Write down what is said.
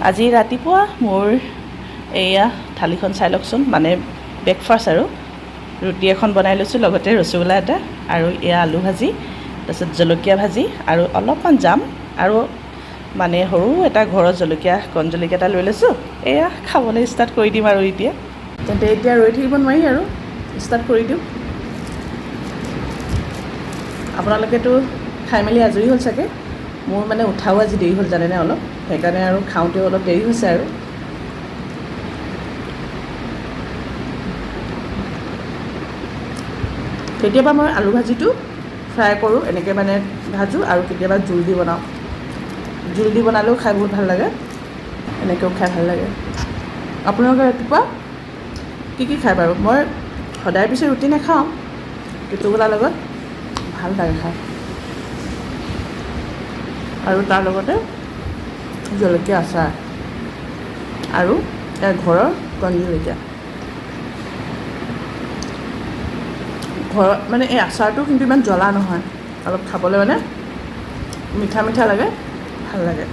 আজি ৰাতিপুৱা মোৰ এয়া থালিখন চাই লওকচোন, মানে ব্ৰেকফাষ্ট আৰু ৰুটি এখন বনাই লৈছোঁ, লগতে ৰসগোল্লা এটা, আৰু এয়া আলু ভাজি, তাৰপিছত জলকীয়া ভাজি আৰু অলপমান জাম, আৰু মানে সৰু এটা ঘৰৰ জলকীয়া, কণ জলকীয়া এটা লৈ লৈছোঁ। এয়া খাবলৈ ষ্টাৰ্ট কৰি দিম আৰু তেন্তে এতিয়া ৰৈ থাকিব নোৱাৰি আৰু ষ্টাৰ্ট কৰি দিওঁ। আপোনালোকেতো খাই মেলি আজৰি হ'ল চাগে। মোৰ মানে উঠাও আজি দেৰি হ'ল জানেনে অলপ, সেইকাৰণে আৰু খাওঁতেও অলপ দেৰি হৈছে আৰু। কেতিয়াবা মই আলু ভাজিটো ফ্ৰাই কৰোঁ, এনেকৈ মানে ভাজোঁ, আৰু কেতিয়াবা জোল দি বনাওঁ। জোল দি বনালেও খাই বহুত ভাল লাগে, এনেকৈও খাই ভাল লাগে। আপোনালোকে ৰাতিপুৱা কি খায় বাৰু? মই সদায় পিছে ৰুটি নাখাওঁ, ৰসগোল্লাৰ লগত ভাল লাগে খাই, আৰু তাৰ লগতে জলকীয়া আচাৰ আৰু ঘৰৰ কণ জলকীয়া। ঘৰত মানে এই আচাৰটো কিন্তু ইমান জ্বলা নহয়, অলপ খাবলৈ মানে মিঠা মিঠা লাগে, ভাল লাগে।